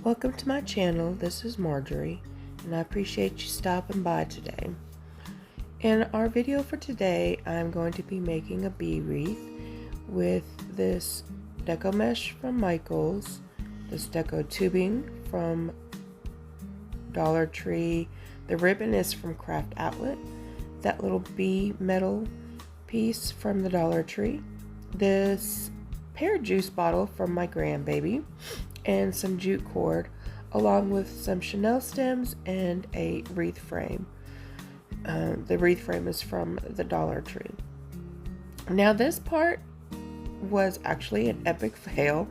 Welcome to my channel. This is Marjorie, and I appreciate you stopping by today. In our video for today, I'm going to be making a bee wreath with this deco mesh from Michaels, this deco tubing from Dollar Tree. The ribbon is from Craft Outlet, that little bee metal piece from the Dollar Tree, this pear juice bottle from my grandbaby, and some jute cord, along with some chenille stems and a wreath frame. The wreath frame is from the Dollar Tree. Now this part was actually an epic fail.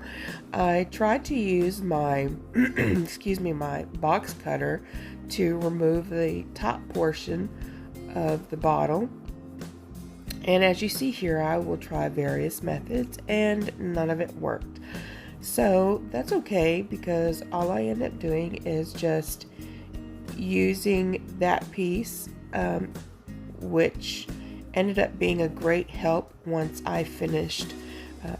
I tried to use my my box cutter to remove the top portion of the bottle, and as you see here, I will try various methods and none of it worked. So that's okay, because all I end up doing is just using that piece, which ended up being a great help once I finished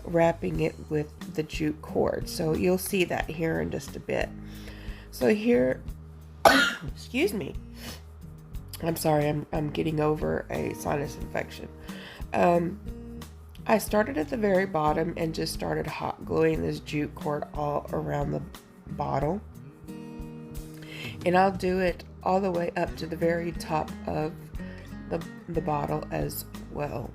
wrapping it with the jute cord. So you'll see that here in just a bit. So here, excuse me, I'm sorry, I'm getting over a sinus infection. I started at the very bottom and just started hot gluing this jute cord all around the bottle, and I'll do it all the way up to the very top of the bottle as well.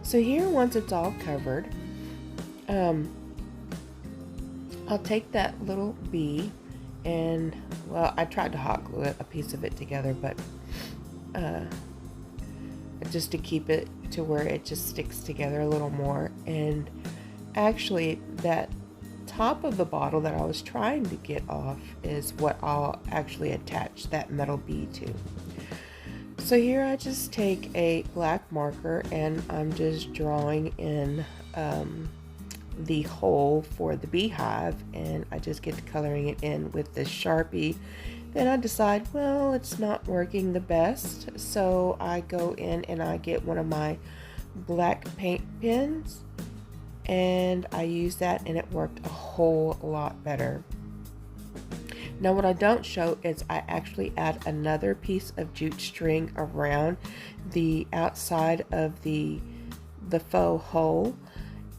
So here, once it's all covered, I'll take that little bee and, well, I tried to hot glue a piece of it together, but just to keep it to where it just sticks together a little more. And actually, that top of the bottle that I was trying to get off is what I'll actually attach that metal bee to. So here I just take a black marker and I'm just drawing in the hole for the beehive, and I just get to coloring it in with this Sharpie. Then I decide, well, it's not working the best, so I go in and I get one of my black paint pens and I use that, and it worked a whole lot better. Now what I don't show is I actually add another piece of jute string around the outside of the faux hole,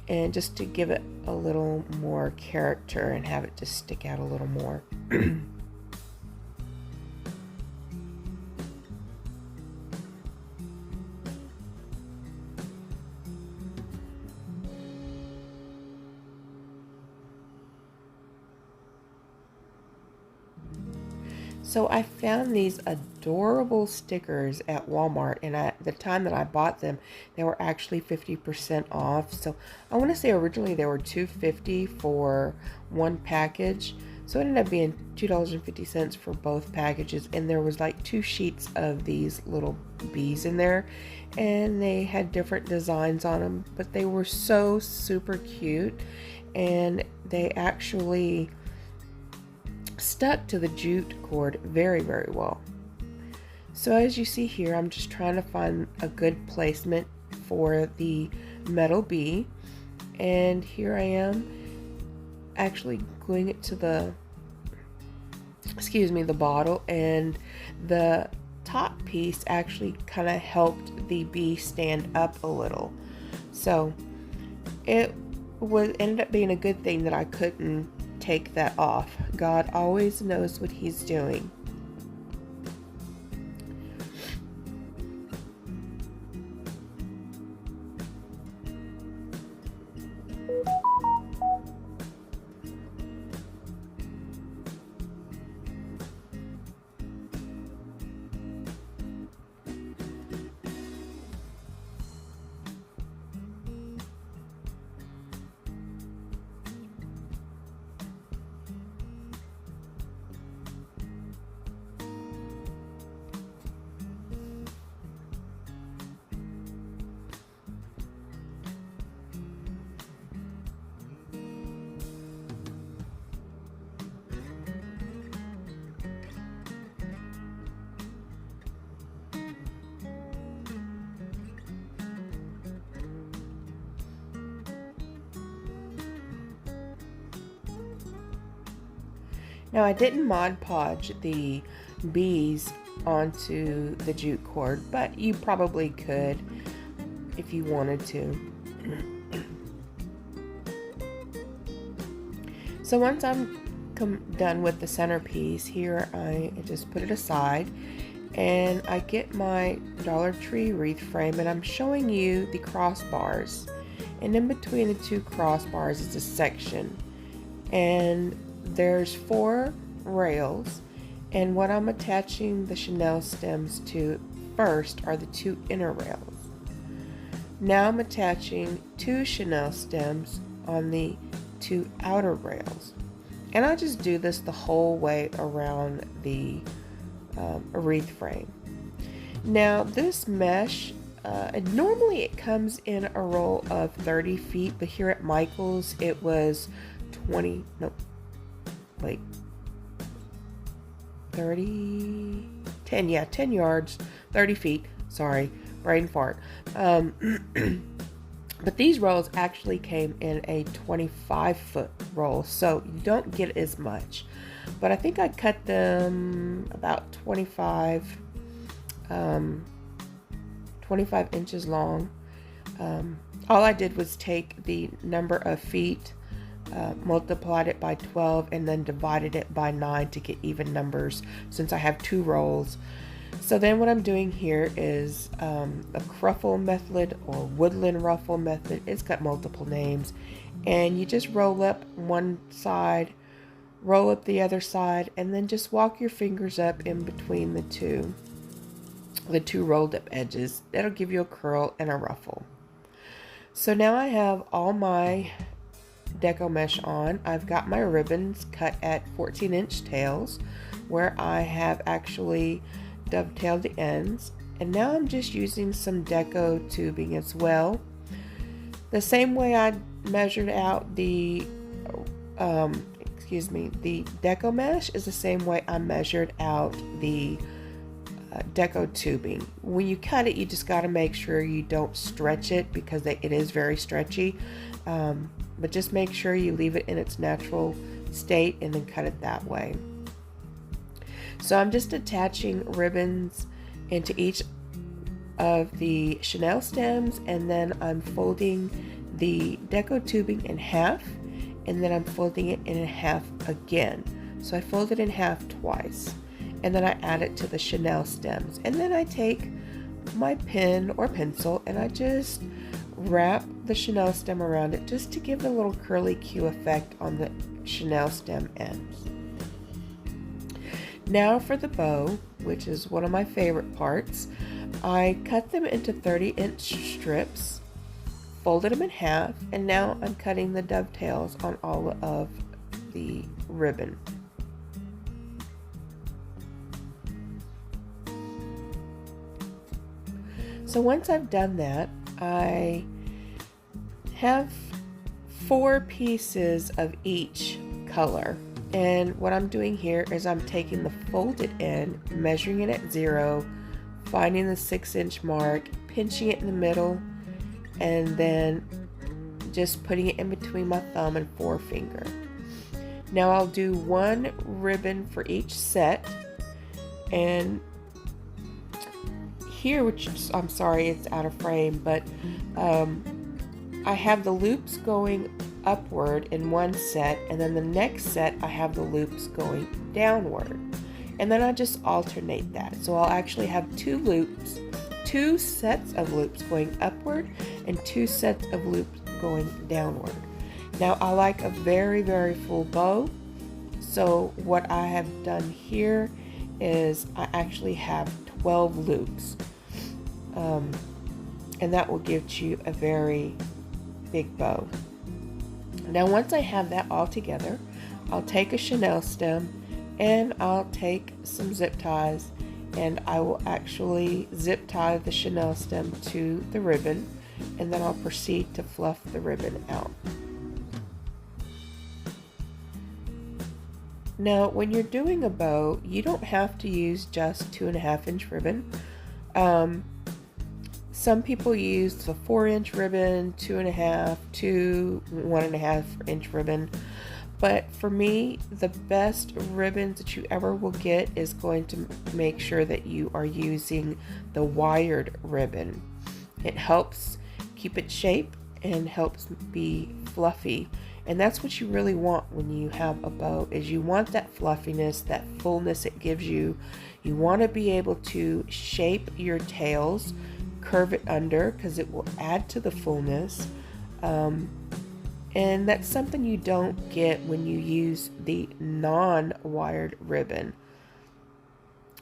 and just to give it a little more character and have it just stick out a little more. So I found these adorable stickers at Walmart, and at the time that I bought them, they were actually 50% off. So I want to say originally they were $2.50 for one package. So it ended up being $2.50 for both packages, and there was like 2 sheets of these little bees in there, and they had different designs on them, but they were so super cute, and they actually stuck to the jute cord very, very well. So as you see here, I'm just trying to find a good placement for the metal bee, and here I am actually gluing it to the bottle, and the top piece actually kind of helped the bee stand up a little. So it ended up being a good thing that I couldn't take that off. God always knows what he's doing. Now I didn't Mod Podge the bees onto the jute cord, but you probably could if you wanted to. So once I'm done with the centerpiece here, I just put it aside and I get my Dollar Tree wreath frame, and I'm showing you the crossbars, and in between the two crossbars is a section, and there's 4 rails, and what I'm attaching the chenille stems to first are the 2 inner rails. Now I'm attaching 2 chenille stems on the 2 outer rails, and I just do this the whole way around the wreath frame. Now this mesh, normally it comes in a roll of 30 feet, but here at Michael's it was 10 yards, 30 feet, sorry, brain fart. But these rolls actually came in a 25-foot roll, so you don't get as much. But I think I cut them about 25 inches long. All I did was take the number of feet, multiplied it by 12, and then divided it by 9 to get even numbers, since I have 2 rolls. So then what I'm doing here is a cruffle method, or woodland ruffle method. It's got multiple names, and you just roll up one side, roll up the other side, and then just walk your fingers up in between the two rolled up edges. That'll give you a curl and a ruffle. So now I have all my deco mesh on. I've got my ribbons cut at 14-inch tails, where I have actually dovetailed the ends, and now I'm just using some deco tubing as well. The same way I measured out the deco mesh is the same way I measured out the deco tubing. When you cut it, you just got to make sure you don't stretch it, because it is very stretchy, but just make sure you leave it in its natural state and then cut it that way. So I'm just attaching ribbons into each of the chenille stems, and then I'm folding the deco tubing in half, and then I'm folding it in half again. So I fold it in half twice, and then I add it to the chenille stems, and then I take my pen or pencil and I just wrap the chenille stem around it, just to give a little curly Q effect on the chenille stem ends. Now for the bow, which is one of my favorite parts, I cut them into 30-inch strips, folded them in half, and now I'm cutting the dovetails on all of the ribbon. So once I've done that, I have 4 pieces of each color. And what I'm doing here is I'm taking the folded end, measuring it at 0, finding the 6-inch mark, pinching it in the middle, and then just putting it in between my thumb and forefinger. Now I'll do 1 ribbon for each set, and here, which I'm sorry it's out of frame, but I have the loops going upward in one set, and then the next set I have the loops going downward, and then I just alternate that. So I'll actually have 2 sets of loops going upward and 2 sets of loops going downward. Now I like a very, very full bow, so what I have done here is I actually have 12 loops, and that will give you a very big bow. Now once I have that all together, I'll take a chenille stem and I'll take some zip ties, and I will actually zip tie the chenille stem to the ribbon, and then I'll proceed to fluff the ribbon out. Now when you're doing a bow, you don't have to use just 2.5-inch ribbon. Some people use the 4-inch ribbon, 2.5, 1.5-inch ribbon. But for me, the best ribbons that you ever will get is going to make sure that you are using the wired ribbon. It helps keep its shape and helps be fluffy. And that's what you really want when you have a bow, is you want that fluffiness, that fullness it gives you. You want to be able to shape your tails, curve it under, because it will add to the fullness. And that's something you don't get when you use the non-wired ribbon.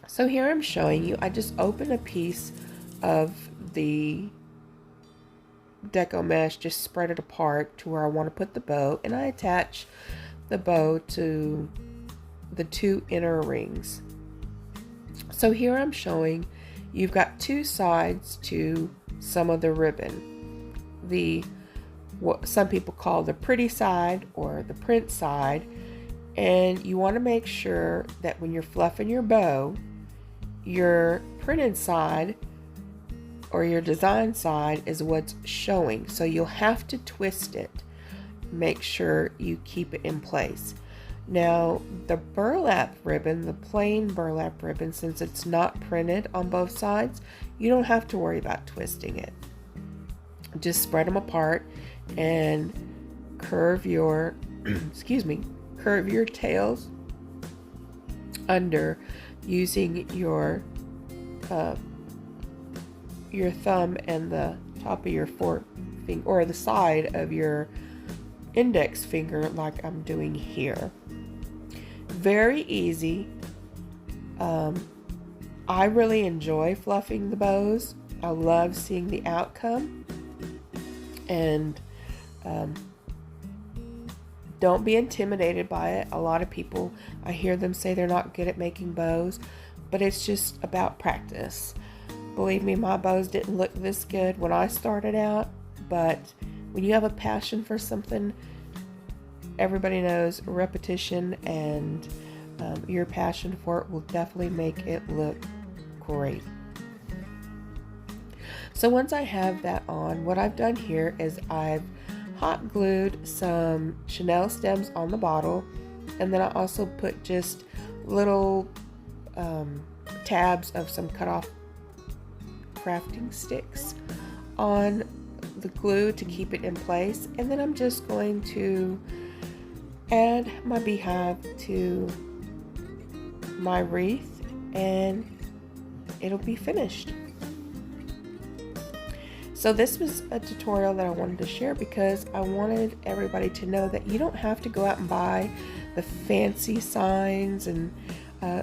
So here I'm showing you, I just open a piece of the deco mesh, just spread it apart to where I want to put the bow, and I attach the bow to the 2 inner rings. So here I'm showing you've got 2 sides to some of the ribbon. What some people call the pretty side or the print side, and you want to make sure that when you're fluffing your bow, your printed side or your design side is what's showing. So you'll have to twist it. Make sure you keep it in place. Now the burlap ribbon, the plain burlap ribbon, since it's not printed on both sides, you don't have to worry about twisting it. Just spread them apart and curve your curve your tails under using your thumb and the top of your forefinger, or the side of your index finger, like I'm doing here. Very easy. I really enjoy fluffing the bows. I love seeing the outcome. And don't be intimidated by it. A lot of people, I hear them say they're not good at making bows, but it's just about practice. Believe me, my bows didn't look this good when I started out, but when you have a passion for something, everybody knows repetition and your passion for it will definitely make it look great. So once I have that on, what I've done here is I've hot glued some chenille stems on the bottle, and then I also put just little tabs of some cut off crafting sticks on the glue to keep it in place. And then I'm just going to add my beehive to my wreath and it'll be finished. So this was a tutorial that I wanted to share because I wanted everybody to know that you don't have to go out and buy the fancy signs and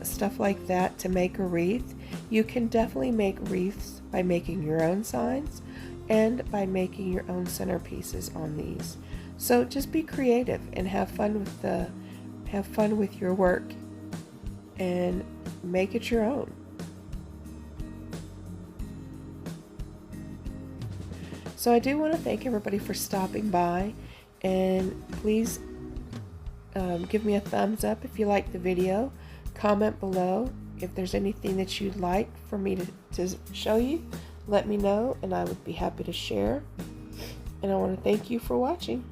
stuff like that to make a wreath. You can definitely make wreaths by making your own signs and by making your own centerpieces on these. So just be creative and have fun with your work and make it your own. So I do want to thank everybody for stopping by, and please give me a thumbs up if you like the video. Comment below if there's anything that you'd like for me to show you. Let me know and I would be happy to share. And I want to thank you for watching.